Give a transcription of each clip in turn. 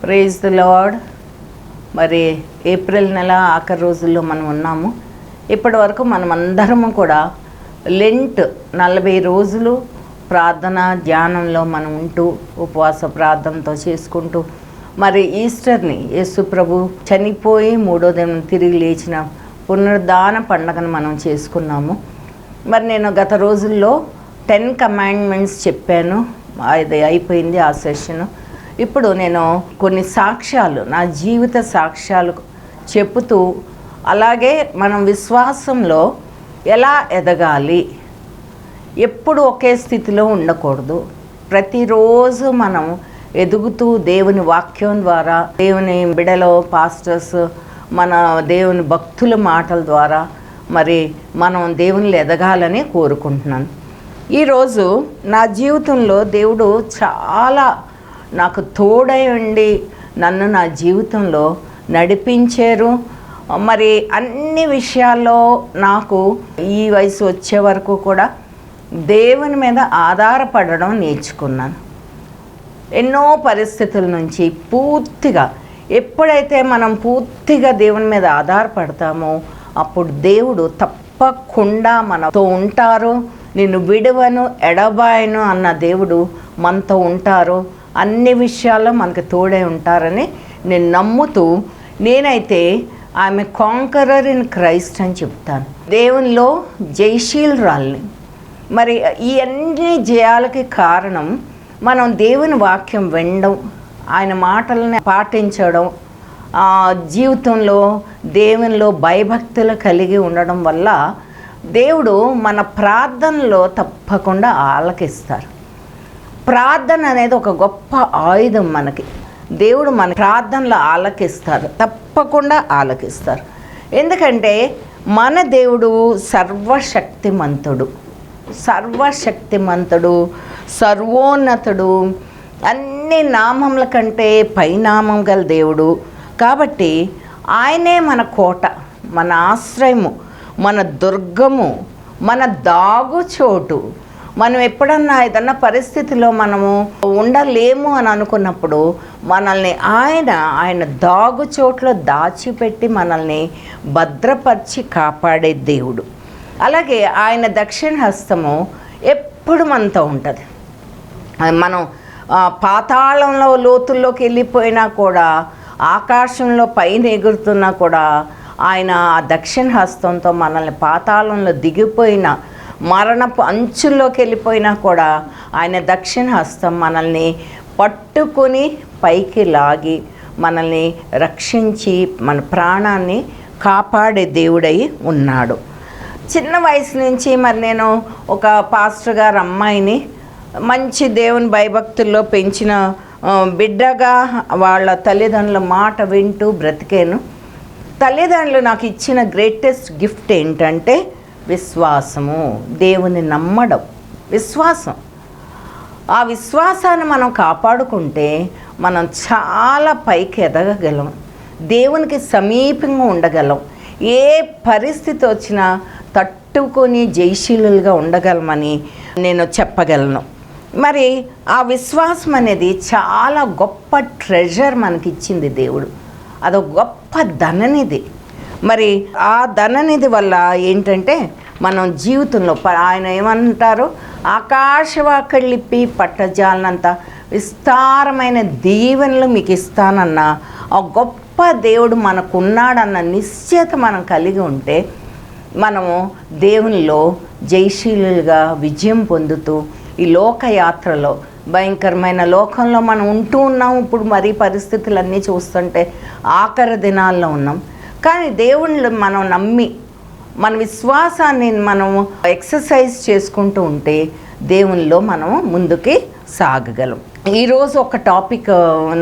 Praise the lord. మరి April నెల ఆఖరి రోజుల్లో మనం ఉన్నాము. ఇప్పటి వరకు మనం అందరము కూడా లెంట్ 40 రోజులు ప్రార్థన ధ్యానంలో మనం ఉంటూ ఉపవాస ప్రార్థనతో చేసుకుంటూ మరి ఈస్టర్ని యేసు ప్రభు చనిపోయి 3వ దినం తిరిగి లేచిన పునరుద్ధాన పండగను మనం చేసుకున్నాము. మరి నేను గత రోజుల్లో 10 కమాండ్మెంట్స్ చెప్పాను. అది అయిపోయింది ఆ సెషన్. ఇప్పుడు నేను కొన్ని సాక్ష్యాలు, నా జీవిత సాక్ష్యాలు చెబుతూ, అలాగే మనం విశ్వాసంలో ఎలా ఎదగాలి, ఎప్పుడు ఒకే స్థితిలో ఉండకూడదు, ప్రతిరోజు మనం ఎదుగుతూ దేవుని వాక్యం ద్వారా, దేవుని బిడలో పాస్టర్స్, మన దేవుని భక్తుల మాటల ద్వారా మరి మనం దేవునిలో ఎదగాలని కోరుకుంటున్నాను. ఈరోజు నా జీవితంలో దేవుడు చాలా నాకు తోడై ఉండి నన్ను నా జీవితంలో నడిపించారు. మరి అన్ని విషయాల్లో నాకు ఈ వయసు వచ్చే వరకు కూడా దేవుని మీద ఆధారపడడం నేర్చుకున్నాను. ఎన్నో పరిస్థితుల నుంచి పూర్తిగా, ఎప్పుడైతే మనం పూర్తిగా దేవుని మీద ఆధారపడతామో అప్పుడు దేవుడు తప్పకుండా మనతో ఉంటారు. నిన్ను విడువను ఎడబాయను అన్న దేవుడు మనతో ఉంటారు. అన్ని విషయాల్లో మనకు తోడై ఉంటారని నేను నమ్ముతూ, నేనైతే ఆమె కాంకరర్ ఇన్ క్రైస్ట్ అని చెప్తాను. దేవునిలో జయశీలురాల్ని. మరి ఈ అన్ని జయాలకి కారణం మనం దేవుని వాక్యం వినడం, ఆయన మాటలని పాటించడం, జీవితంలో దేవునిలో భయభక్తులు కలిగి ఉండడం వల్ల దేవుడు మన ప్రార్థనలో తప్పకుండా ఆలకిస్తారు. ప్రార్థన అనేది ఒక గొప్ప ఆయుధం మనకి. దేవుడు మన ప్రార్థనలో ఆలకిస్తారు, తప్పకుండా ఆలకిస్తారు. ఎందుకంటే మన దేవుడు సర్వశక్తిమంతుడు, సర్వోన్నతుడు, అన్ని నామముల కంటే పైనామం గల దేవుడు. కాబట్టి ఆయనే మన కోట, మన ఆశ్రయము, మన దుర్గము, మన దాగుచోటు. మనం ఎప్పుడన్నా ఏదన్నా పరిస్థితిలో మనము ఉండలేము అని అనుకున్నప్పుడు మనల్ని ఆయన దాగుచోట్లో దాచిపెట్టి మనల్ని భద్రపరిచి కాపాడే దేవుడు. అలాగే ఆయన దక్షిణ హస్తము ఎప్పుడు మనతో ఉంటుంది. మనం పాతాళంలో లోతుల్లోకి వెళ్ళిపోయినా కూడా, ఆకాశంలో పైన ఎగురుతున్నా కూడా ఆయన ఆ దక్షిణ హస్తంతో మనల్ని, పాతాళంలో దిగిపోయిన మరణపు అంచుల్లోకి వెళ్ళిపోయినా కూడా ఆయన దక్షిణ హస్తం మనల్ని పట్టుకొని పైకి లాగి మనల్ని రక్షించి మన ప్రాణాన్ని కాపాడే దేవుడై ఉన్నాడు. చిన్న వయసు నుంచి మరి నేను ఒక పాస్టర్ గారు అమ్మాయిని మంచి దేవుని భయభక్తుల్లో పెంచిన బిడ్డగా వాళ్ళ తల్లిదండ్రుల మాట వింటూ బ్రతికాను. తల్లిదండ్రులు నాకు ఇచ్చిన గ్రేటెస్ట్ గిఫ్ట్ ఏంటంటే విశ్వాసము, దేవుని నమ్మడం, విశ్వాసం. ఆ విశ్వాసాన్ని మనం కాపాడుకుంటే మనం చాలా పైకి ఎదగగలం, దేవునికి సమీపంగా ఉండగలం, ఏ పరిస్థితి వచ్చినా తట్టుకొని జయశీలుగా ఉండగలమని నేను చెప్పగలను. మరి ఆ విశ్వాసం అనేది చాలా గొప్ప ట్రెజర్ మనకిచ్చింది దేవుడు. అదొక గొప్ప ధననిధి. మరి ఆ ధననిధి వల్ల ఏంటంటే మనం జీవితంలో ఆయన ఏమంటారు, ఆకాశవాకళ్ళిప్పి పట్టజాలనంత విస్తారమైన దీవెనలు మీకు ఇస్తానన్న ఆ గొప్ప దేవుడు మనకున్నాడన్న నిశ్చయత మనం కలిగి ఉంటే మనము దేవునిలో జయశీలుగా విజయం పొందుతూ ఈ లోకయాత్రలో, భయంకరమైన లోకంలో మనం ఉంటూ ఉన్నాం. ఇప్పుడు మరీ పరిస్థితులన్నీ చూస్తుంటే ఆఖరి దినాల్లో ఉన్నాం. కానీ దేవుళ్ళు మనం నమ్మి మన విశ్వాసాన్ని మనం ఎక్సర్సైజ్ చేసుకుంటూ ఉంటే దేవునిలో మనం ముందుకి సాగగలం. ఈరోజు ఒక టాపిక్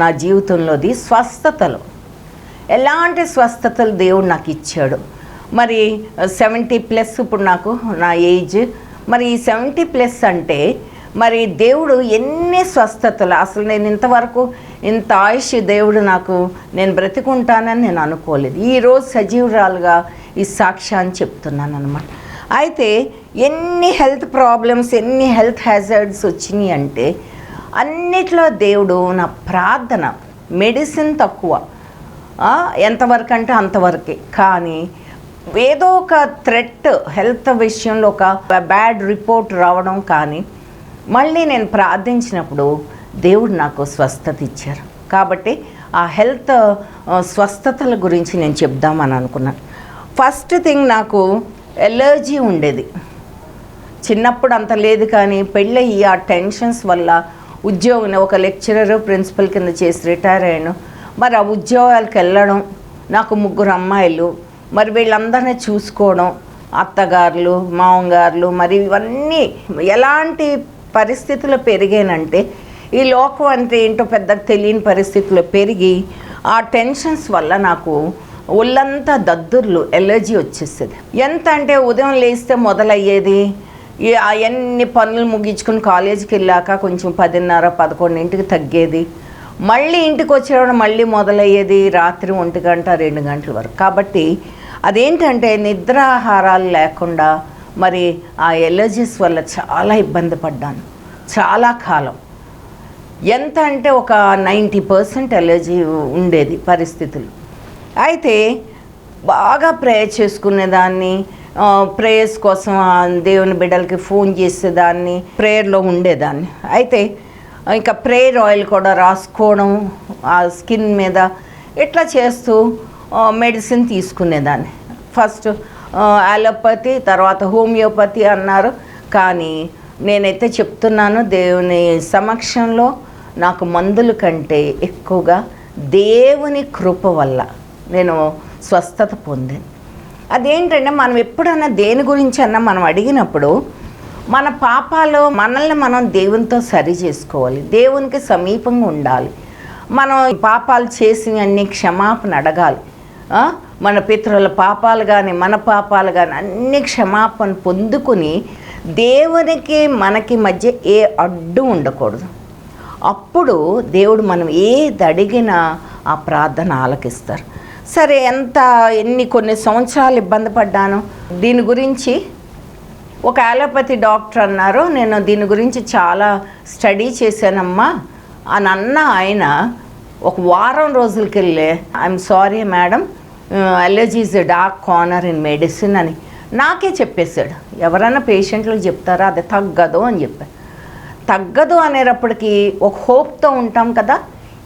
నా జీవితంలోది స్వస్థతలు. ఎలాంటి స్వస్థతలు దేవుడు నాకు ఇచ్చాడు. మరి 70+ ఇప్పుడు నాకు నా ఏజ్. మరి ఈ 70+ అంటే మరి దేవుడు ఎన్ని స్వస్థతలు, అసలు నేను ఇంతవరకు ఇంత ఆయుష్ దేవుడు నాకు, నేను బ్రతికుంటానని నేను అనుకోలేదు. ఈరోజు సజీవురాలుగా ఈ సాక్ష్యాన్ని చెప్తున్నాను అనమాట. అయితే ఎన్ని హెల్త్ ప్రాబ్లమ్స్, ఎన్ని హెల్త్ హ్యాజర్డ్స్ వచ్చినాయి అంటే అన్నిట్లో దేవుడు నా ప్రార్థన మెడిసిన్ తక్కువ, ఎంతవరకు అంటే అంతవరకే. కానీ ఏదో ఒక థ్రెట్, హెల్త్ విషయంలో ఒక బ్యాడ్ రిపోర్ట్ రావడం, కానీ మళ్ళీ నేను ప్రార్థించినప్పుడు దేవుడు నాకు స్వస్థత ఇచ్చారు. కాబట్టి ఆ హెల్త్ స్వస్థతల గురించి నేను చెప్దామని అనుకున్నాను. ఫస్ట్ థింగ్, నాకు ఎలర్జీ ఉండేది. చిన్నప్పుడు అంత లేదు, కానీ పెళ్ళయి ఆ టెన్షన్స్ వల్ల ఉద్యోగం, ఒక లెక్చరర్ ప్రిన్సిపల్ కింద చేసి రిటైర్ అయ్యాను. మరి ఆ ఉద్యోగాలకు వెళ్ళడం, నాకు 3 అమ్మాయిలు, మరి వీళ్ళందరినీ చూసుకోవడం, అత్తగారులు, మామగారులు, మరి ఇవన్నీ ఎలాంటి పరిస్థితుల్లో పెరిగానంటే, ఈ లోకం అంటే ఏంటో పెద్దగా తెలియని పరిస్థితుల్లో పెరిగి ఆ టెన్షన్స్ వల్ల నాకు ఒళ్ళంతా దద్దుర్లు, ఎలర్జీ వచ్చేసేది. ఎంత అంటే ఉదయం లేస్తే మొదలయ్యేది, అవన్నీ పనులు ముగించుకుని కాలేజీకి వెళ్ళాక కొంచెం 10:30, 11ంటికి తగ్గేది, మళ్ళీ ఇంటికి వచ్చేవాడు మళ్ళీ మొదలయ్యేది రాత్రి 1 గంట 2 గంటల వరకు. కాబట్టి అదేంటంటే నిద్రాహారాలు లేకుండా మరి ఆ ఎలర్జీస్ వల్ల చాలా ఇబ్బంది పడ్డాను చాలా కాలం. ఎంత అంటే ఒక 90% ఎలర్జీ ఉండేది పరిస్థితులు. అయితే బాగా ప్రేయర్ చేసుకునేదాన్ని, ప్రేయర్స్ కోసం దేవుని బిడ్డలకి ఫోన్ చేసేదాన్ని, ప్రేయర్లో ఉండేదాన్ని. అయితే ఇంకా ప్రేయర్ ఆయిల్ కూడా రాసుకోవడం ఆ స్కిన్ మీద, ఇట్లా చేస్తూ మెడిసిన్ తీసుకునేదాన్ని. ఫస్ట్ అలోపతి, తర్వాత హోమియోపతి అన్నారు. కానీ నేనైతే చెప్తున్నాను, దేవుని సమక్షంలో నాకు మందుల కంటే ఎక్కువగా దేవుని కృప వల్ల నేను స్వస్థత పొందాను. అదేంటంటే, మనం ఎప్పుడన్నా దేని గురించి అన్నా మనం అడిగినప్పుడు మన పాపాలు మనల్ని మనం దేవునితో సరి చేసుకోవాలి, దేవునికి సమీపంగా ఉండాలి. మనం పాపాలు చేసినవన్నీ క్షమాపణ అడగాలి. మన పితరుల పాపాలు కానీ మన పాపాలు కానీ అన్ని క్షమాపణ పొందుకుని, దేవునికి మనకి మధ్య ఏ అడ్డు ఉండకూడదు. అప్పుడు దేవుడు మనం ఏది అడిగినా ఆ ప్రార్థన ఆలకిస్తారు. సరే, కొన్ని సంవత్సరాలు ఇబ్బంది పడ్డాను. దీని గురించి ఒక అలోపతి డాక్టర్ అన్నారు, నేను దీని గురించి చాలా స్టడీ చేశానమ్మా అని అన్న ఆయన ఒక వారం రోజులకి వెళ్ళే, I'm sorry madam, allergy is a dark corner in medicine అని నాకే చెప్పేశాడు. ఎవరైనా పేషెంట్లకు చెప్తారా, అది తగ్గదు అని చెప్పారు. తగ్గదు అనేటప్పటికీ ఒక హోప్తో ఉంటాం కదా.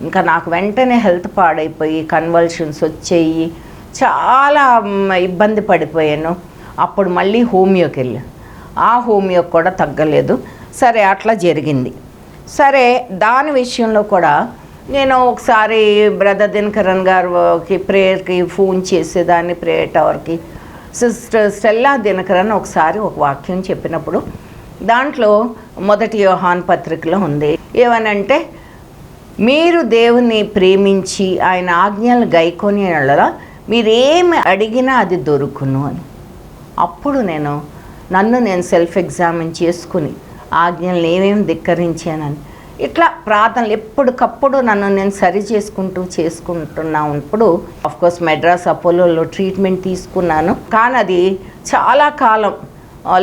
ఇంకా నాకు వెంటనే హెల్త్ పాడైపోయి కన్వల్షన్స్ వచ్చేయి, చాలా ఇబ్బంది పడిపోయాను. అప్పుడు మళ్ళీ హోమియోకి వెళ్ళాను. ఆ హోమియోకి కూడా తగ్గలేదు. సరే, అట్లా జరిగింది. సరే, దాని విషయంలో కూడా నేను ఒకసారి బ్రదర్ దినకరన్ గారికి ప్రేయర్కి ఫోన్ చేసేదాన్ని, ప్రేయర్ టవర్కి. సిస్టర్ స్టెల్లా దినకరన్ ఒకసారి ఒక వాక్యం చెప్పినప్పుడు, దాంట్లో 1 యోహాను పత్రికలో ఉంది ఏమనంటే, మీరు దేవుని ప్రేమించి ఆయన ఆజ్ఞలు గైకొని మీరేమి అడిగినా అది దొరుకును అని. అప్పుడు నన్ను నేను సెల్ఫ్ ఎగ్జామిన్ చేసుకుని ఆజ్ఞలు ఏమేమి ధిక్కరించానని ఇట్లా ప్రార్థనలు ఎప్పటికప్పుడు నన్ను నేను సరి చేసుకుంటున్నాను. ఇప్పుడు ఆఫ్కోర్స్ మెడ్రాస్ అపోలోలో ట్రీట్మెంట్ తీసుకున్నాను. కానీ అది చాలా కాలం,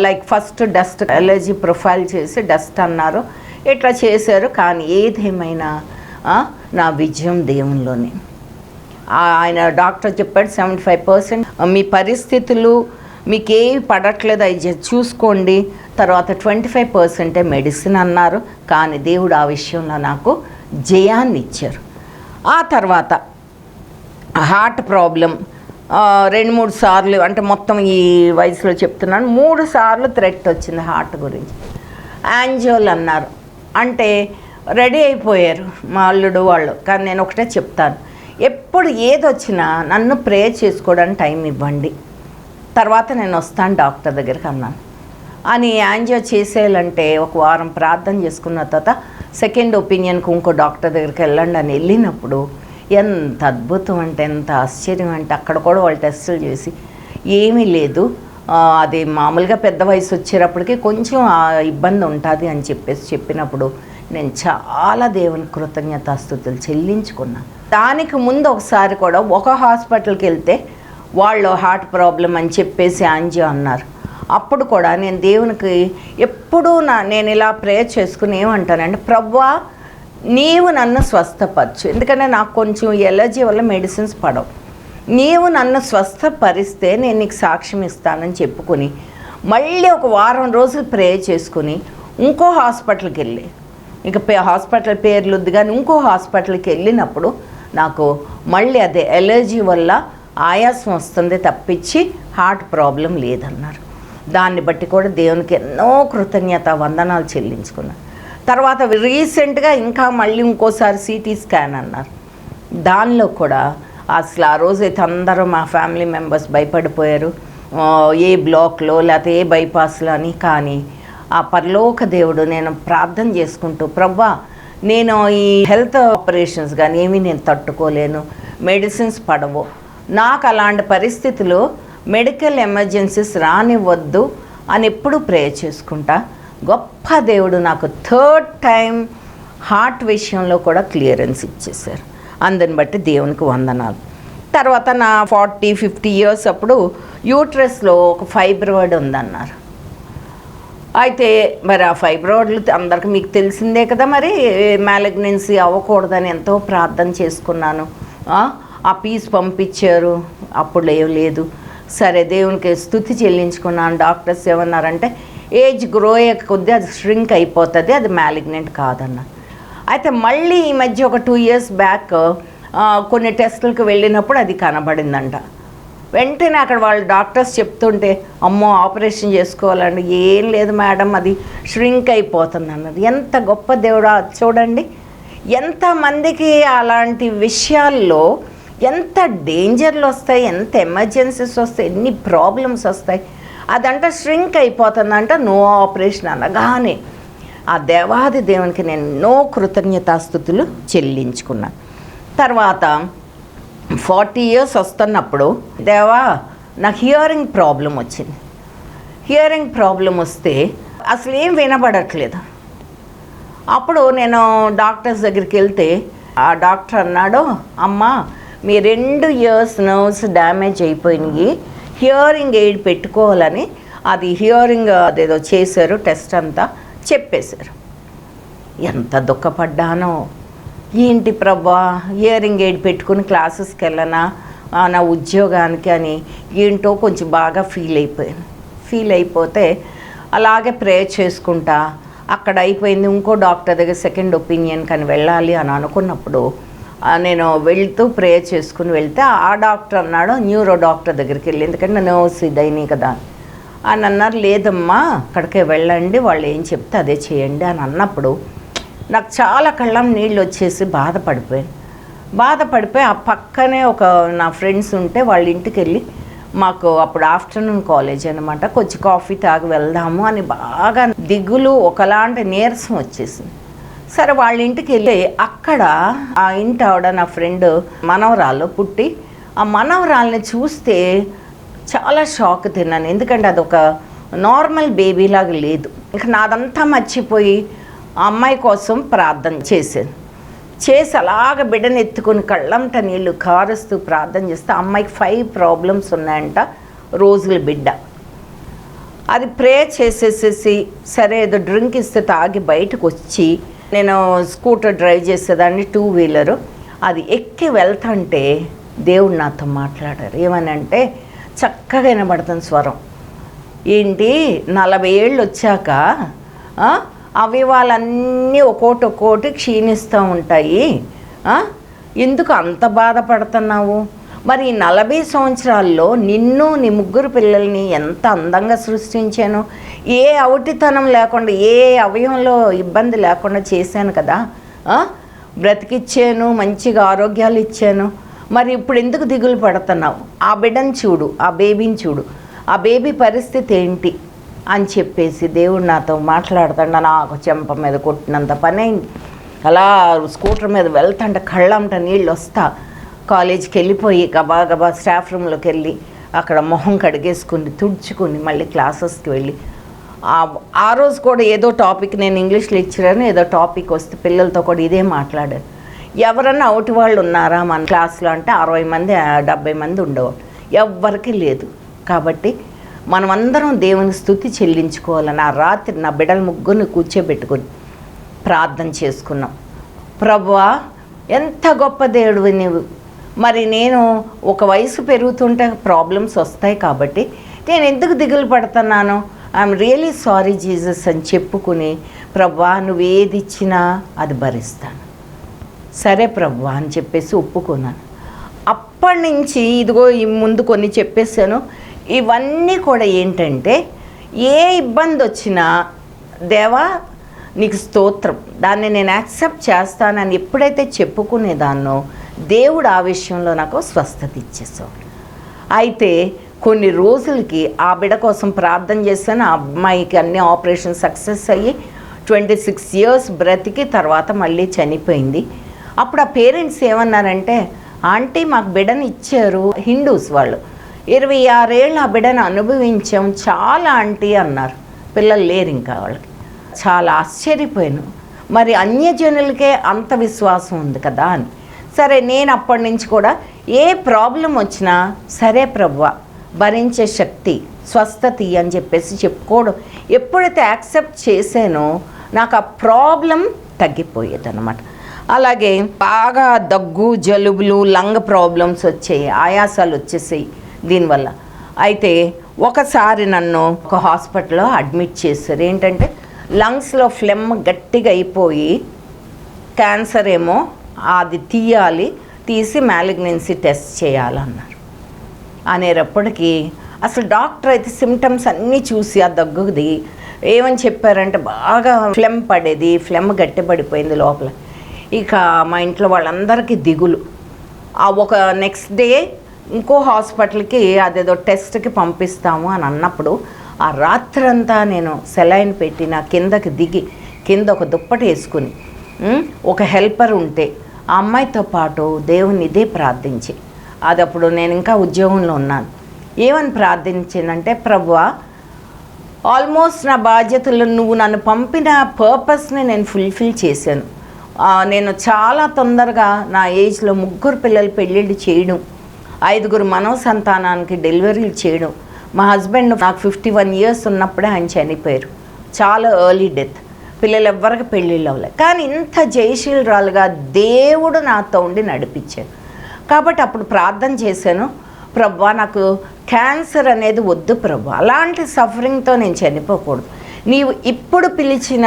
like first dust allergy profile చేసి డస్ట్ అన్నారు, ఇట్లా చేశారు. కానీ ఏదేమైనా నా విజయం దేవునిలోనే. ఆయన డాక్టర్ చెప్పాడు 75% మీ పరిస్థితులు మీకేవి పడట్లేదు అవి చూసుకోండి, తర్వాత 25% మెడిసిన్ అన్నారు. కానీ దేవుడు ఆ విషయంలో నాకు జయాన్ని ఇచ్చారు. ఆ తర్వాత హార్ట్ ప్రాబ్లం 2-3 సార్లు, అంటే మొత్తం ఈ వయసులో చెప్తున్నాను, 3 సార్లు థ్రెట్ వచ్చింది హార్ట్ గురించి. యాంజియోలు అన్నారు, అంటే రెడీ అయిపోయారు మా అల్లుడు వాళ్ళు. కానీ నేను ఒకటే చెప్తాను, ఎప్పుడు ఏదొచ్చినా నన్ను ప్రేయర్ చేసుకోవడానికి టైం ఇవ్వండి, తర్వాత నేను వస్తాను డాక్టర్ దగ్గరికి అన్నాను. అని యాంజియో చేసేయాలంటే ఒక వారం ప్రార్థన చేసుకున్న తర్వాత సెకండ్ ఒపీనియన్కి ఇంకో డాక్టర్ దగ్గరికి వెళ్ళండి అని వెళ్ళినప్పుడు ఎంత అద్భుతం అంటే, ఎంత ఆశ్చర్యం అంటే, అక్కడ కూడా వాళ్ళు టెస్టులు చేసి ఏమీ లేదు, అది మామూలుగా పెద్ద వయసు వచ్చేటప్పటికి కొంచెం ఇబ్బంది ఉంటుంది అని చెప్పినప్పుడు నేను చాలా దేవుని కృతజ్ఞతాస్తుతులు చెల్లించుకున్నాను. దానికి ముందు ఒకసారి కూడా ఒక హాస్పిటల్కి వెళ్తే వాళ్ళు హార్ట్ ప్రాబ్లం అని చెప్పేసి యాంజియో అన్నారు. అప్పుడు కూడా నేను దేవునికి ఎప్పుడూ నేను ఇలా ప్రేయర్ చేసుకుని ఏమంటానంటే, ప్రభువా నీవు నన్ను స్వస్థపరచు, ఎందుకంటే నాకు కొంచెం ఎలర్జీ వల్ల మెడిసిన్స్ పడవు, నీవు నన్ను స్వస్థపరిస్తే నేను నీకు సాక్ష్యం ఇస్తానని చెప్పుకొని మళ్ళీ ఒక వారం రోజులు ప్రే చేసుకుని ఇంకో హాస్పిటల్కి వెళ్ళి, ఇక హాస్పిటల్ పేర్లుద్ది కానీ ఇంకో హాస్పిటల్కి వెళ్ళినప్పుడు నాకు మళ్ళీ అదే ఎలర్జీ వల్ల ఆయాసం వస్తుంది తప్పించి హార్ట్ ప్రాబ్లం లేదన్నారు. దాన్ని బట్టి కూడా దేవునికి ఎన్నో కృతజ్ఞత వందనాలు చెల్లించుకున్నాను. తర్వాత రీసెంట్గా ఇంకా మళ్ళీ ఇంకోసారి సిటీ స్కాన్ అన్నారు. దానిలో కూడా అసలు ఆ రోజైతే అందరూ మా ఫ్యామిలీ మెంబర్స్ భయపడిపోయారు, ఏ బ్లాక్లో లేకపోతే ఏ బైపాస్లో అని. కానీ ఆ పరలోక దేవుడు నేను ప్రార్థన చేసుకుంటూ, ప్రభువా నేను ఈ హెల్త్ ఆపరేషన్స్ కానీ ఏమీ నేను తట్టుకోలేను, మెడిసిన్స్ పడవు, నాకు అలాంటి పరిస్థితులు మెడికల్ ఎమర్జెన్సీస్ రానివ్వద్దు అని ఎప్పుడు ప్రే చేసుకుంటా. గొప్ప దేవుడు నాకు 3rd టైం హార్ట్ విషయంలో కూడా క్లియరెన్స్ ఇచ్చేశారు. అందుని బట్టి దేవునికి వందనాలు. తర్వాత నా 40-50 ఇయర్స్ అప్పుడు యూట్రస్లో ఒక ఫైబ్రాయిడ్ ఉందన్నారు. అయితే మరి ఆ ఫైబ్రాయిడ్లు అందరికి మీకు తెలిసిందే కదా, మరి మ్యాలిగ్నెన్సీ అవ్వకూడదని ఎంతో ప్రార్థన చేసుకున్నాను. ఆ పీస్ పంపించారు, అప్పుడు లేదు. సరే దేవునికి స్తుతి చెల్లించుకున్నాను. డాక్టర్స్ ఏమన్నారంటే ఏజ్ గ్రో అయ్యే కొద్దీ అది ష్రింక్ అయిపోతుంది, అది మ్యాలిగ్నెంట్ కాదన్న. అయితే మళ్ళీ ఈ మధ్య ఒక 2 ఇయర్స్ బ్యాక్ కొన్ని టెస్టులకు వెళ్ళినప్పుడు అది కనబడిందంట. వెంటనే అక్కడ వాళ్ళు డాక్టర్స్ చెప్తుంటే అమ్మో ఆపరేషన్ చేసుకోవాలండి, ఏం లేదు మేడం అది ష్రింక్ అయిపోతుంది అన్నది. ఎంత గొప్ప దేవుడా చూడండి, ఎంతమందికి అలాంటి విషయాల్లో ఎంత డేంజర్లు వస్తాయి, ఎంత ఎమర్జెన్సీస్ వస్తాయి, ఎన్ని ప్రాబ్లమ్స్ వస్తాయి. అదంట ష్రింక్ అయిపోతుందంట, నో ఆపరేషన్ అనగానే ఆ దేవాది దేవునికి నేను ఎన్నో కృతజ్ఞతాస్తుతులు చెల్లించుకున్నాను. తర్వాత 40 ఇయర్స్ వస్తున్నప్పుడు దేవా నాకు హియరింగ్ ప్రాబ్లం వచ్చింది. హియరింగ్ ప్రాబ్లం వస్తే అసలు ఏం వినబడట్లేదు. అప్పుడు నేను డాక్టర్స్ దగ్గరికి వెళ్తే ఆ డాక్టర్ అన్నాడు, అమ్మ మీ 2 ఇయర్స్ నర్వ్స్ డ్యామేజ్ అయిపోయినాయి, హియరింగ్ ఎయిడ్ పెట్టుకోవాలని అది హియరింగ్ అదేదో చేశారు, టెస్ట్ అంతా చెప్పేశారు. ఎంత దుఃఖపడ్డానో, ఏంటి ప్రభా హియరింగ్ ఎయిడ్ పెట్టుకుని క్లాసెస్కి వెళ్ళనా నా ఉద్యోగానికి అని ఏంటో కొంచెం బాగా ఫీల్ అయిపోతే అలాగే ప్రే చేసుకుంటా అక్కడ అయిపోయింది. ఇంకో డాక్టర్ దగ్గర సెకండ్ ఒపీనియన్ కానీ వెళ్ళాలి అని అనుకున్నప్పుడు నేను వెళ్తూ ప్రే చేసుకుని వెళ్తే ఆ డాక్టర్ అన్నాడు, న్యూరో డాక్టర్ దగ్గరికి వెళ్ళి, ఎందుకంటే నర్వ్స్ ఇదైనాయి కదా అని అన్నారు. లేదమ్మా అక్కడికే వెళ్ళండి, వాళ్ళు ఏం చెప్తే అదే చేయండి అని అన్నప్పుడు నాకు చాలా కళ్ళం నీళ్ళు వచ్చేసి బాధపడిపోయి ఆ పక్కనే ఒక నా ఫ్రెండ్స్ ఉంటే వాళ్ళ ఇంటికి వెళ్ళి, మాకు అప్పుడు ఆఫ్టర్నూన్ కాలేజ్ అనమాట, కొంచెం కాఫీ తాగి వెళ్దాము అని బాగా దిగులు ఒకలాంటి నీరసం వచ్చేసింది. సరే వాళ్ళ ఇంటికి వెళ్ళి అక్కడ ఆ ఇంటి ఆవిడ నా ఫ్రెండ్ మనవరాలు పుట్టి, ఆ మనవరాల్ని చూస్తే చాలా షాక్ తిన్నాను. ఎందుకంటే అదొక నార్మల్ బేబీలాగా లేదు. ఇంకా నాదంతా మర్చిపోయి ఆ అమ్మాయి కోసం ప్రార్థన చేసి అలాగ బిడ్డను ఎత్తుకొని కళ్ళంట నీళ్ళు కారుస్తూ ప్రార్థన చేస్తే అమ్మాయికి 5 ప్రాబ్లమ్స్ ఉన్నాయంట, రోజుల బిడ్డ. అది ప్రే చేసేసేసి సరే ఏదో డ్రింక్ ఇస్తే తాగి బయటకు వచ్చి, నేను స్కూటర్ డ్రైవ్ చేసేదాన్ని 2 వీలరు, అది ఎక్కి వెళ్తుంటే దేవుడు నాతో మాట్లాడారు. ఏమని అంటే చక్కగా వినబడుతుంది స్వరం. ఏంటి 40 ఏళ్ళు వచ్చాక అవయవాలన్నీ ఒక్కోటి క్షీణిస్తూ ఉంటాయి, ఎందుకు అంత బాధపడుతున్నావు? మరి ఈ 40 సంవత్సరాల్లో నిన్ను నీ 3 పిల్లల్ని ఎంత అందంగా సృష్టించాను, ఏ అవటితనం లేకుండా ఏ అవయవంలో ఇబ్బంది లేకుండా చేశాను కదా, బ్రతికిచ్చాను, మంచిగా ఆరోగ్యాలు ఇచ్చాను, మరి ఇప్పుడు ఎందుకు దిగులు పడుతున్నావు? ఆ బిడ్డను చూడు, ఆ బేబీని చూడు, ఆ బేబీ పరిస్థితి ఏంటి అని చెప్పేసి దేవుడు నాతో మాట్లాడుతుండ నాకు చెంప మీద కొట్టినంత పని అయింది. అలా స్కూటర్ మీద వెళ్తుంటే కళ్ళంట నీళ్ళు వస్తా కాలేజీకి వెళ్ళిపోయి గబా స్టాఫ్ రూమ్లోకి వెళ్ళి అక్కడ మొహం కడిగేసుకుని తుడుచుకుని మళ్ళీ క్లాసెస్కి వెళ్ళి ఆ రోజు కూడా ఏదో టాపిక్, నేను ఇంగ్లీష్ లెక్చరర్, ఏదో టాపిక్ వస్తే పిల్లలతో కూడా ఇదే మాట్లాడాను. ఎవరన్నా అవుట్ వాళ్ళు ఉన్నారా మన క్లాస్లో అంటే 60 మంది 70 మంది ఉండేవాళ్ళు, ఎవ్వరికీ లేదు. కాబట్టి మనమందరం దేవుని స్తుతి చెల్లించుకోవాలని ఆ రాత్రి నా బిడ్డల 3 కూర్చోబెట్టుకొని ప్రార్థన చేసుకున్నాం. ప్రభువా ఎంత గొప్ప దేవుడివి నీవు. మరి నేను ఒక వయసు పెరుగుతుంటే ప్రాబ్లమ్స్ వస్తాయి కాబట్టి నేను ఎందుకు దిగులు పడుతున్నాను, ఐఎమ్ రియలీ సారీ జీసస్ అని చెప్పుకుని, ప్రభువా నువ్వు ఏది ఇచ్చినా అది భరిస్తాను, సరే ప్రభువా అని చెప్పేసి ఒప్పుకున్నాను. అప్పటి నుంచి ఇదిగో ఈ ముందు కొన్ని చెప్పేశాను. ఇవన్నీ కూడా ఏంటంటే ఏ ఇబ్బంది వచ్చినా దేవా నీకు స్తోత్రం, దాన్ని నేను యాక్సెప్ట్ చేస్తానని ఎప్పుడైతే చెప్పుకునేదాన్నో దేవుడు ఆ విషయంలో నాకు స్వస్థత ఇచ్చేసాడు. అయితే కొన్ని రోజులకి ఆ బిడ్డ కోసం ప్రార్థన చేశాను. ఆ అమ్మాయికి అన్ని ఆపరేషన్ సక్సెస్ అయ్యి 26 years బ్రతికి తర్వాత మళ్ళీ చనిపోయింది. అప్పుడు ఆ పేరెంట్స్ ఏమన్నారంటే, ఆంటీ మాకు బిడ్డను ఇచ్చారు, హిందూస్ వాళ్ళు, 26 ఏళ్ళు ఆ బిడ్డను అనుభవించాం చాలా ఆంటీ అన్నారు. పిల్లలు లేరు ఇంకా వాళ్ళకి. చాలా ఆశ్చర్యపోయాను, మరి అన్యజనులకే అంత విశ్వాసం ఉంది కదా అని. సరే నేను అప్పటి నుంచి కూడా ఏ ప్రాబ్లం వచ్చినా సరే ప్రభువా భరించే శక్తి, స్వస్థత అని చెప్పేసి చెప్పుకోవడం ఎప్పుడైతే యాక్సెప్ట్ చేసానో నాకు ఆ ప్రాబ్లం తగ్గిపోయేది అనమాట. అలాగే బాగా దగ్గు, జలుబులు, లంగ్ ప్రాబ్లమ్స్ వచ్చాయి, ఆయాసాలు వచ్చేసాయి దీనివల్ల. అయితే ఒకసారి నన్ను ఒక హాస్పిటల్లో అడ్మిట్ చేశారు. ఏంటంటే లంగ్స్లో ఫ్లెమ్ గట్టిగా అయిపోయి క్యాన్సర్ ఏమో, అది తీయాలి, తీసి మ్యాలిగ్నెన్సీ టెస్ట్ చేయాలన్నారు. అనేటప్పటికీ అసలు డాక్టర్ అయితే సిమ్టమ్స్ అన్నీ చూసి ఆ దగ్గుది ఏమని చెప్పారంటే బాగా ఫ్లెమ్ పడేది, ఫ్లెమ్ గట్టిపడిపోయింది లోపల. ఇక మా ఇంట్లో వాళ్ళందరికీ దిగులు. ఆ ఒక నెక్స్ట్ డే ఇంకో హాస్పిటల్కి అదేదో టెస్ట్కి పంపిస్తాము అని అన్నప్పుడు ఆ రాత్రంతా నేను సెలైన్ పెట్టి నా కిందకి దిగి కింద ఒక దుప్పటి వేసుకుని ఒక హెల్పర్ ఉంటే ఆ అమ్మాయితో పాటు దేవుని ఇదే ప్రార్థించి, అది అప్పుడు నేను ఇంకా ఉద్యోగంలో ఉన్నాను, ఏమని ప్రార్థించానంటే, ప్రభువా ఆల్మోస్ట్ నా బాధ్యతలు నువ్వు నన్ను పంపిన పర్పస్ని నేను ఫుల్ఫిల్ చేశాను. నేను చాలా తొందరగా నా ఏజ్లో 3 పిల్లలు పెళ్ళిళ్ళు చేయడం, 5 మనవ సంతానానికి డెలివరీలు చేయడం. మా హస్బెండ్ నాకు 51 years ఉన్నప్పుడే ఆయన చనిపోయారు, చాలా ఎర్లీ డెత్. పిల్లలు ఎవ్వరికి పెళ్ళిళ్ళు అవ్వలేదు. కానీ ఇంత జయశీలరాలుగా దేవుడు నాతో ఉండి నడిపించాడు. కాబట్టి అప్పుడు ప్రార్థన చేశాను, ప్రభువా నాకు క్యాన్సర్ అనేది వద్దు ప్రభు, అలాంటి సఫరింగ్తో నేను చనిపోకూడదు. నీవు ఇప్పుడు పిలిచిన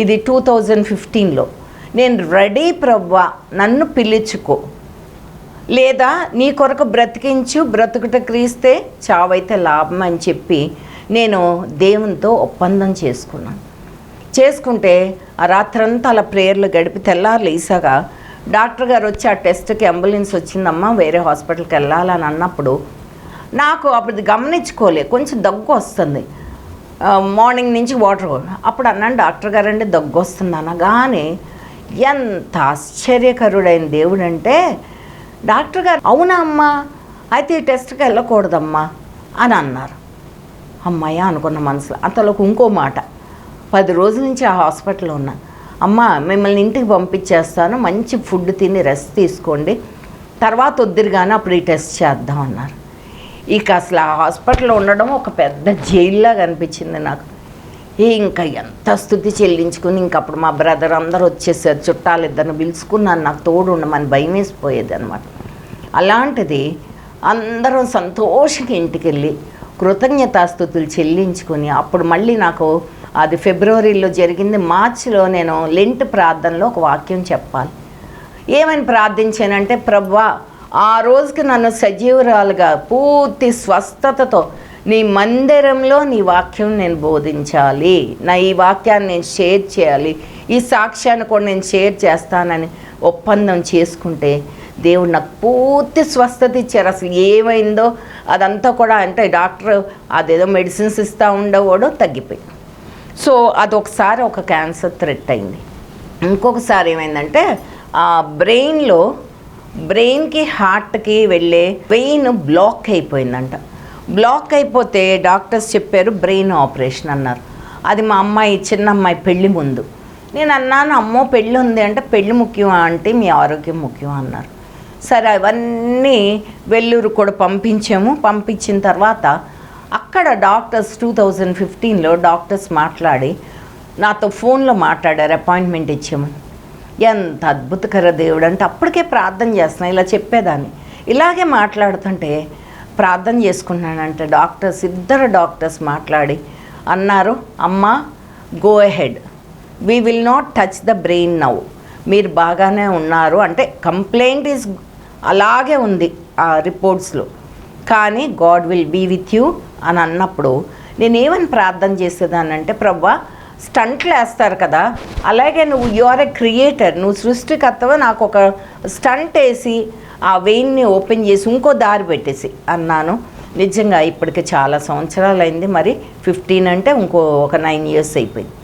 ఇది 2015లో నేను రెడీ ప్రభువా, నన్ను పిలుచుకో, లేదా నీ కొరకు బ్రతికించు, బ్రతుకుట క్రీస్తే చావైతే లాభం అని చెప్పి నేను దేవునితో ఒప్పందం చేసుకుంటే ఆ రాత్రంతా అలా ప్రేయర్లు గడిపి తెల్లారు లేసాగా డాక్టర్ గారు వచ్చి ఆ టెస్ట్కి అంబులెన్స్ వచ్చిందమ్మా వేరే హాస్పిటల్కి వెళ్ళాలని అన్నప్పుడు నాకు అప్పుడు గమనించుకోలే, కొంచెం దగ్గు వస్తుంది, మార్నింగ్ నుంచి వాటర్. అప్పుడు అన్నాను, డాక్టర్ గారండి దగ్గు వస్తుంది అనగానే ఎంత ఆశ్చర్యకరుడైన దేవుడు అంటే, డాక్టర్ గారు అవునా అమ్మా, అయితే ఈ టెస్ట్కి వెళ్ళకూడదమ్మా అని అన్నారు. అమ్మాయ అనుకున్న మనసులో. అంతలోకి ఇంకో మాట, 10 రోజుల నుంచి ఆ హాస్పిటల్లో ఉన్నాను, అమ్మ మిమ్మల్ని ఇంటికి పంపించేస్తాను, మంచి ఫుడ్ తిని రెస్ట్ తీసుకోండి, తర్వాత వద్దురు కానీ అప్పుడు ఈ టెస్ట్ చేద్దాం అన్నారు. ఇక అసలు ఆ హాస్పిటల్లో ఉండడం ఒక పెద్ద జైల్లాగా అనిపించింది నాకు. ఇంకా ఎంత స్థుతి చెల్లించుకుని, ఇంకప్పుడు మా బ్రదర్ అందరూ వచ్చేసారు, చుట్టాలు ఇద్దరిని పిలుచుకున్నాను, నాకు తోడు ఉండమని భయం వేసిపోయేది అనమాట. అలాంటిది అందరం సంతోషంగా ఇంటికి వెళ్ళి కృతజ్ఞతాస్తుతులు చెల్లించుకొని, అప్పుడు మళ్ళీ నాకు అది ఫిబ్రవరిలో జరిగింది. మార్చిలో నేను లెంట్ ప్రార్థనలో ఒక వాక్యం చెప్పాలి. ఏమని ప్రార్థించానంటే, ప్రభువా ఆ రోజుకి నన్ను సజీవురాలుగా పూర్తి స్వస్థతతో నీ మందిరంలో నీ వాక్యం నేను బోధించాలి, నా ఈ వాక్యాన్ని నేను షేర్ చేయాలి, ఈ సాక్ష్యాన్ని కూడా నేను షేర్ చేస్తానని ఒప్పందం చేసుకుంటే దేవుడు నాకు పూర్తి స్వస్థత ఇచ్చారు. అసలు ఏమైందో అదంతా కూడా, అంటే డాక్టర్ అదేదో మెడిసిన్స్ ఇస్తూ ఉండేవాడు, తగ్గిపోయింది. సో అదొకసారి ఒక క్యాన్సర్ థ్రెట్ అయింది. ఇంకొకసారి ఏమైందంటే ఆ బ్రెయిన్కి హార్ట్కి వెళ్ళే వెయిన్ బ్లాక్ అయిపోయిందంట. బ్లాక్ అయిపోతే డాక్టర్స్ చెప్పారు బ్రెయిన్ ఆపరేషన్ అన్నారు. అది మా అమ్మాయి, చిన్న అమ్మాయి పెళ్ళి ముందు. నేను అన్నాను, అమ్మో పెళ్ళి ఉంది అంటే, పెళ్ళి ముఖ్యమా అంటే మీ ఆరోగ్యం ముఖ్యం అన్నారు. సరే అవన్నీ వెల్లూరు కూడా పంపించిన తర్వాత అక్కడ డాక్టర్స్ 2015లో డాక్టర్స్ మాట్లాడి నాతో ఫోన్లో మాట్లాడారు, అపాయింట్మెంట్ ఇచ్చామని. ఎంత అద్భుతకర దేవుడు అంటే అప్పటికే ప్రార్థన చేస్తున్నా, ఇలా చెప్పేదాన్ని. ఇలాగే మాట్లాడుతుంటే ప్రార్థన చేసుకున్నానంటే ఇద్దరు డాక్టర్స్ మాట్లాడి అన్నారు, అమ్మా go ahead, we will not touch the brain now, మీరు బాగానే ఉన్నారు అంటే కంప్లైంట్ ఈజ్ అలాగే ఉంది ఆ రిపోర్ట్స్లో, కానీ God will be with you అని అన్నప్పుడు నేనేమని ప్రార్థన చేసేదానంటే, ప్రభువా స్టంట్లు వేస్తారు కదా, అలాగే నువ్వు యు ఆర్ ఎ క్రియేటర్, నువ్వు సృష్టికర్తవ, నాకు ఒక స్టంట్ వేసి ఆ వెయిన్ని ఓపెన్ చేసి ఇంకో దారి పెట్టేసి అన్నాను. నిజంగా ఇప్పటికి చాలా సంవత్సరాలు అయింది, మరి 15 అంటే ఒక 9 years అయిపోయింది.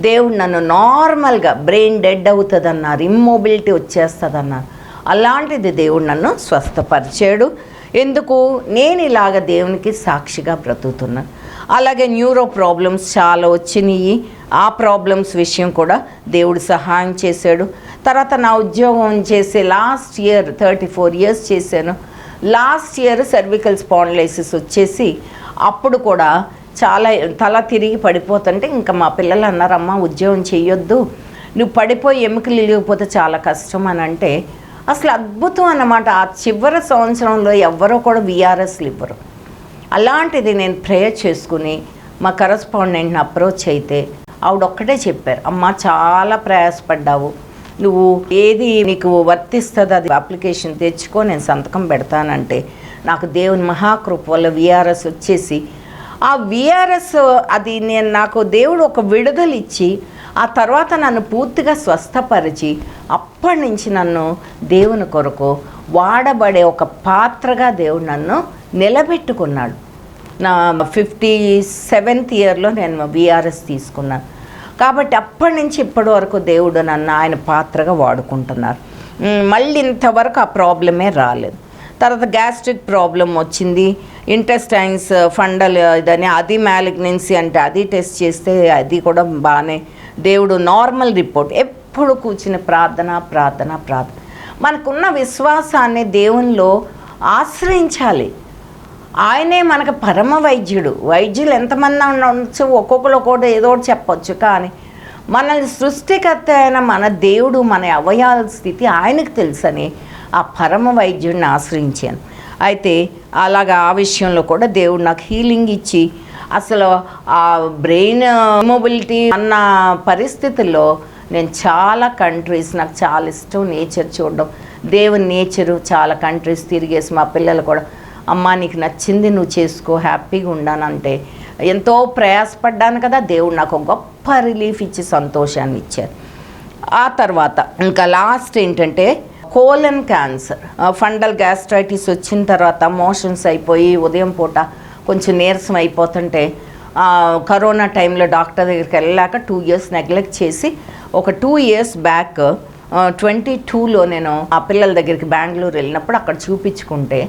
దేవుడు నన్ను నార్మల్గా బ్రెయిన్ డెడ్ అవుతుంది అన్నారు, ఇమ్మొబిలిటీ వచ్చేస్తుంది అన్నారు. అలాంటిది దేవుడు నన్ను స్వస్థపరిచాడు. ఎందుకు? నేను ఇలాగ దేవునికి సాక్షిగా బ్రతుకుతున్నాను. అలాగే న్యూరో ప్రాబ్లమ్స్ చాలా వచ్చినాయి, ఆ ప్రాబ్లమ్స్ విషయం కూడా దేవుడు సహాయం చేశాడు. తర్వాత నా ఉద్యోగం చేసే లాస్ట్ ఇయర్ 34 years చేశాను. లాస్ట్ ఇయర్ సర్వికల్ స్పాండిలైసిస్ వచ్చేసి అప్పుడు కూడా చాలా తల తిరిగి పడిపోతుంటే ఇంకా మా పిల్లలు అన్నారు, అమ్మ ఉద్యోగం చెయ్యొద్దు, నువ్వు పడిపోయి ఎముకలు ఇరిగిపోతే చాలా కష్టం అని అంటే, అసలు అద్భుతం అన్నమాట. ఆ చివరి సంవత్సరంలో ఎవ్వరో కూడా విఆర్ఎస్లు ఇవ్వరు. అలాంటిది నేను ప్రేయర్ చేసుకుని మా కరస్పాండెంట్ని అప్రోచ్ అయితే ఆవిడ ఒక్కటే చెప్పారు, అమ్మ చాలా ప్రయాసపడ్డావు, నువ్వు ఏది నీకు వర్తిస్తుంది అది అప్లికేషన్ తెచ్చుకో, నేను సంతకం పెడతానంటే నాకు దేవుని మహాకృప వల్ల విఆర్ఎస్ వచ్చేసి, ఆ విఆర్ఎస్ అది నాకు దేవుడు ఒక విడుదల ఇచ్చి ఆ తర్వాత నన్ను పూర్తిగా స్వస్థపరిచి అప్పటి నుంచి నన్ను దేవుని కొరకు వాడబడే ఒక పాత్రగా దేవుడు నన్ను నిలబెట్టుకున్నాడు. నా 57th yearలో నేను విఆర్ఎస్ తీసుకున్నాను. కాబట్టి అప్పటి నుంచి ఇప్పటి వరకు దేవుడు నన్ను ఆయన పాత్రగా వాడుకుంటున్నారు. మళ్ళీ ఇంతవరకు ఆ ప్రాబ్లమే రాలేదు. తర్వాత గ్యాస్ట్రిక్ ప్రాబ్లం వచ్చింది, ఇంటెస్టైన్స్ ఫండల్ ఇదని, అది మ్యాలిగ్నెన్సీ అంటే అది టెస్ట్ చేస్తే అది కూడా బాగానే దేవుడు నార్మల్ రిపోర్ట్. ఎప్పుడు కూర్చుని ప్రార్థన ప్రార్థన ప్రార్థన. మనకున్న విశ్వాసాన్ని దేవునిలో ఆశ్రయించాలి. ఆయనే మనకు పరమ వైద్యుడు. వైద్యులు ఎంతమంది ఉండొచ్చు, ఒక్కొక్కరు ఒక్కొక్కటి ఏదో ఒకటి చెప్పొచ్చు, కానీ మన సృష్టికర్త అయిన మన దేవుడు మన అవయవాల స్థితి ఆయనకు తెలుసని ఆ పరమ వైద్యుడిని ఆశ్రయించాను. అయితే అలాగా ఆ విషయంలో కూడా దేవుడు నాకు హీలింగ్ ఇచ్చి, అసలు ఆ బ్రెయిన్ మొబిలిటీ అన్న పరిస్థితుల్లో నేను చాలా కంట్రీస్, నాకు చాలా ఇష్టం నేచర్ చూడడం, దేవుని నేచరు, చాలా కంట్రీస్ తిరిగేసి మా పిల్లలు కూడా, అమ్మ నీకు నచ్చింది నువ్వు చేసుకో, హ్యాపీగా ఉండానంటే ఎంతో ప్రయాసపడ్డాను కదా, దేవుడు నాకు ఒక గొప్ప రిలీఫ్ ఇచ్చి సంతోషాన్ని ఇచ్చారు. ఆ తర్వాత ఇంకా లాస్ట్ ఏంటంటే కోలన్ క్యాన్సర్, ఫండల్ గ్యాస్ట్రైటిస్ వచ్చిన తర్వాత మోషన్స్ అయిపోయి ఉదయం పూట కొంచెం నీరసం అయిపోతుంటే కరోనా టైంలో డాక్టర్ దగ్గరికి వెళ్ళాక 2 years నెగ్లెక్ట్ చేసి ఒక 2 years బ్యాక్ 22లో నేను ఆ పిల్లల దగ్గరికి బెంగళూరు వెళ్ళినప్పుడు అక్కడ చూపించుకుంటే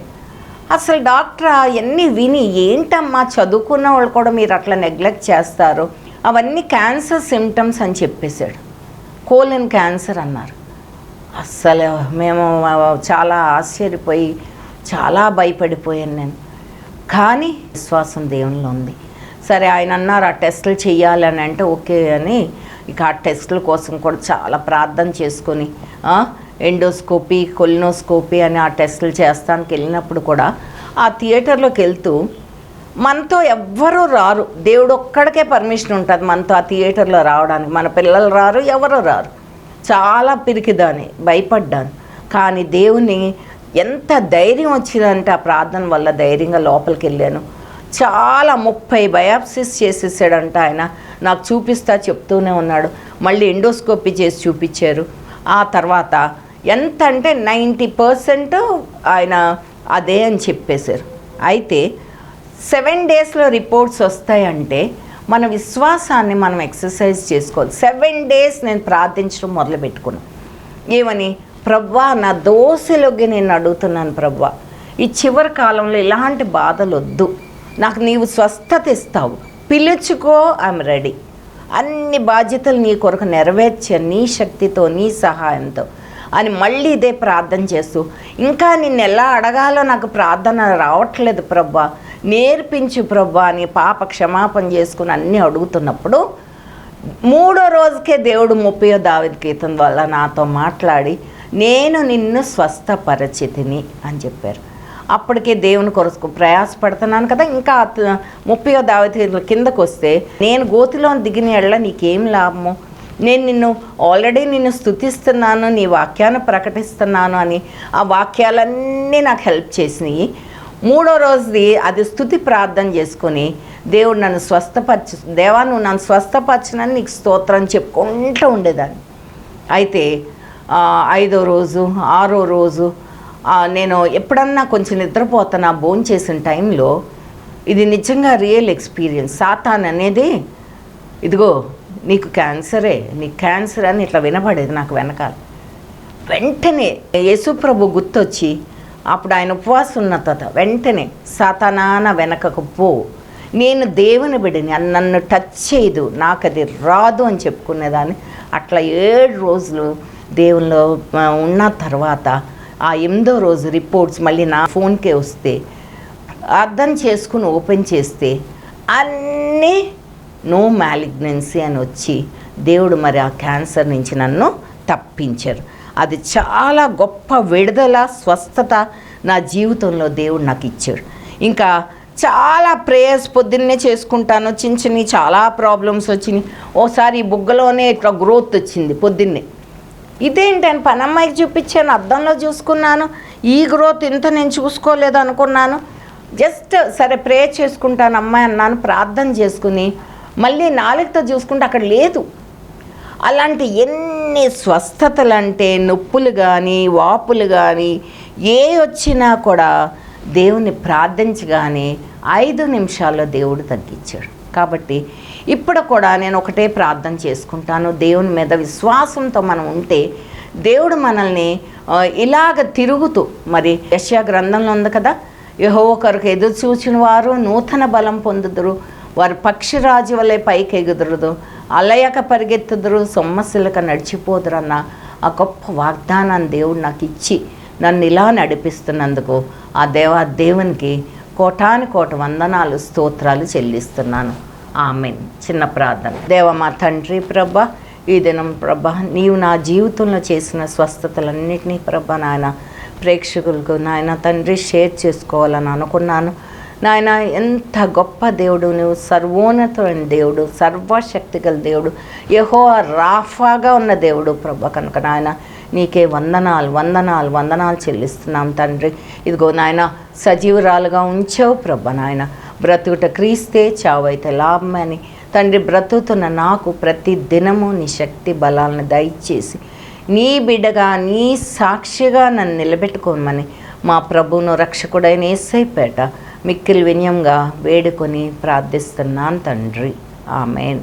అసలు డాక్టర్ అవన్నీ విని, ఏంటమ్మా చదువుకున్న వాళ్ళు కూడా మీరు అట్లా నెగ్లెక్ట్ చేస్తారు, అవన్నీ క్యాన్సర్ సిమ్టమ్స్ అని చెప్పేశాడు. కోలన్ క్యాన్సర్ అన్నారు. అస్సలు మేము చాలా ఆశ్చర్యపోయి చాలా భయపడిపోయాను నేను. కానీ విశ్వాసం దేవునిలో ఉంది. సరే ఆయన అన్నారు ఆ టెస్టులు చేయాలని అంటే ఓకే అని ఇక ఆ టెస్టుల కోసం కూడా చాలా ప్రార్థన చేసుకొని ఎండోస్కోపీ కొలినోస్కోపీ అని ఆ టెస్టులు చేస్తానికి వెళ్ళినప్పుడు కూడా ఆ థియేటర్లోకి వెళ్తూ మనతో ఎవ్వరూ రారు, దేవుడు ఒక్కడికే పర్మిషన్ ఉంటుంది మనతో ఆ థియేటర్లో రావడానికి. మన పిల్లలు రారు, ఎవరు రారు. చాలా పిరికిదాన్ని, భయపడ్డాను. కానీ దేవుని ఎంత ధైర్యం వచ్చిందంటే ఆ ప్రార్థన వల్ల ధైర్యంగా లోపలికి వెళ్ళాను. చాలా 30 బయాప్సిస్ చేసేసాడంట ఆయన, నాకు చూపిస్తా చెప్తూనే ఉన్నాడు. మళ్ళీ ఎండోస్కోపీ చేసి చూపించారు. ఆ తర్వాత ఎంత అంటే 90% ఆయన అదే అని చెప్పేశారు. అయితే 7 daysలో రిపోర్ట్స్ వస్తాయంటే మన విశ్వాసాన్ని మనం ఎక్సర్సైజ్ చేసుకోవాలి. 7 days నేను ప్రార్థించడం మొదలుపెట్టుకున్నాను. ఏమని, ప్రవ్వా నా దోషులొగ్గి నేను అడుగుతున్నాను, ప్రవ్వా ఈ చివరి కాలంలో ఇలాంటి బాధలు వద్దు, నాకు నీవు స్వస్థత ఇస్తావు, పిలుచుకో, ఐఎమ్ రెడీ, అన్ని బాధ్యతలు నీ కొరకు నెరవేర్చాను నీ శక్తితో నీ సహాయంతో అని మళ్ళీ ఇదే ప్రార్థన చేస్తూ, ఇంకా నిన్ను ఎలా అడగాలో నాకు ప్రార్థన రావట్లేదు ప్రవ్వా, నేర్పించు ప్రవ్వా అని పాప క్షమాపణ చేసుకుని అన్నీ అడుగుతున్నప్పుడు మూడో రోజుకే దేవుడు 30వ దావీదు కీర్తన వల్ల నాతో మాట్లాడి నేను నిన్ను స్వస్థపరచితిని అని చెప్పారు. అప్పటికే దేవుని కొరకు ప్రయాసపడుతున్నాను కదా. ఇంకా 30వ దావీదు కిందకు వస్తే నేను గోతిలో దిగిన ఎడల నీకేం లాభము, నేను ఆల్రెడీ నిన్ను స్తుతిస్తున్నాను, నీ వాక్యాన్ని ప్రకటిస్తున్నాను అని ఆ వాక్యాలన్నీ నాకు హెల్ప్ చేసినాయి. మూడో రోజుది అది స్తుతి ప్రార్థన చేసుకొని దేవుడు నన్ను దేవా నువ్వు నన్ను స్వస్థపరచినని నీకు స్తోత్రం చెప్పుకుంటూ ఉండేదాన్ని. అయితే 5వ రోజు 6వ రోజు నేను ఎప్పుడన్నా కొంచెం నిద్రపోతాను భోజనం చేసిన టైంలో, ఇది నిజంగా రియల్ ఎక్స్పీరియన్స్. సాతాన్ అనేది ఇదిగో నీకు క్యాన్సరే, నీకు క్యాన్సర్ అని ఇట్లా వినపడేది నాకు వెనకాల. వెంటనే యేసుప్రభు గుర్తొచ్చి అప్పుడు ఆయన ఉపవాసం ఉన్న తర్వాత వెంటనే సాతానా వెనకకు పో, నేను దేవుని బిడ్డని, నన్ను టచ్ చేయదు, నాకు అది రాదు అని చెప్పుకునేదాన్ని. అట్లా 7 రోజులు దేవుల్లో ఉన్న తర్వాత ఆ 8వ రోజు రిపోర్ట్స్ మళ్ళీ నా ఫోన్కే వస్తే అర్థం చేసుకుని ఓపెన్ చేస్తే అన్నీ నో మ్యాలిగ్నెన్సీ అని వచ్చి దేవుడు మరి ఆ క్యాన్సర్ నుంచి నన్ను తప్పించారు. అది చాలా గొప్ప విడుదల, స్వస్థత నా జీవితంలో దేవుడు నాకు ఇచ్చాడు. ఇంకా చాలా ప్రేయర్స్ పొద్దున్నే చేసుకుంటాను. చిన్న చాలా ప్రాబ్లమ్స్ వచ్చినాయి. ఓసారి ఈ బుగ్గలోనే ఇట్లా గ్రోత్ వచ్చింది పొద్దున్నే. ఇదేంటని పనమ్మాయికి చూపించాను, అద్దంలో చూసుకున్నాను, ఈ గ్రోత్ ఇంత నేను చూసుకోలేదు అనుకున్నాను. జస్ట్ సరే ప్రేయర్ చేసుకుంటాను అమ్మాయి అన్నాను, ప్రార్థన చేసుకుని మళ్ళీ నాలుగుతో చూసుకుంటే అక్కడ లేదు. అలాంటి ఎన్ని స్వస్థతలు అంటే నొప్పులు కానీ వాపులు కానీ ఏ వచ్చినా కూడా దేవుని ప్రార్థించగానే 5 నిమిషాల్లో దేవుడు తగ్గించాడు. కాబట్టి ఇప్పుడు కూడా నేను ఒకటే ప్రార్థన చేసుకుంటాను, దేవుని మీద విశ్వాసంతో మనం ఉంటే దేవుడు మనల్ని ఇలాగ తిరుగుతూ, మరి యెషయా గ్రంథంలో ఉంది కదా, యెహోవా కొరకు ఎదురు చూచిన వారు నూతన బలం పొందుదురు, వారు పక్షిరాజు వలె పైకి ఎగుదురుదు, అలయక పరిగెత్తుదురు, సొమ్మసిలక నడిచిపోదురన్న ఆ గొప్ప వాగ్దానాన్ని దేవుడు నాకు ఇచ్చి నన్ను ఇలా నడిపిస్తున్నందుకు ఆ దేవునికి కోటాను కోట వందనాలు స్తోత్రాలు చెల్లిస్తున్నాను. ఆమేన్. చిన్న ప్రార్థన. దేవా మా తండ్రి ప్రభా, ఈ దినం ప్రభా నీవు నా జీవితంలో చేసిన స్వస్థతలన్నిటినీ ప్రభా నాయన ప్రేక్షకులకు నాయన తండ్రి షేర్ చేసుకోవాలని అనుకున్నాను. నాయన ఎంత గొప్ప దేవుడు నువ్వు, సర్వోన్నతమైన దేవుడు, సర్వశక్తి గల దేవుడు, యెహోవా రాఫాగా ఉన్న దేవుడు ప్రభా. కనుక నాయన నీకే వందనాలు చెల్లిస్తున్నాం తండ్రి. ఇదిగో నాయన సజీవురాలుగా ఉంచావు ప్రభా నాయన. బ్రతుకుట క్రీస్తే, చావైతే లాభమని తండ్రి. బ్రతుకుతున్న నాకు ప్రతి దినము నీ శక్తి బలాలను దయచేసి నీ బిడ్డగా నీ సాక్షిగా నన్ను నిలబెట్టుకోమని మా ప్రభువును రక్షకుడైన యేసయ్యపేట మిక్కిలి వినయంగా వేడుకొని ప్రార్థిస్తున్నాను తండ్రి. ఆమేన్.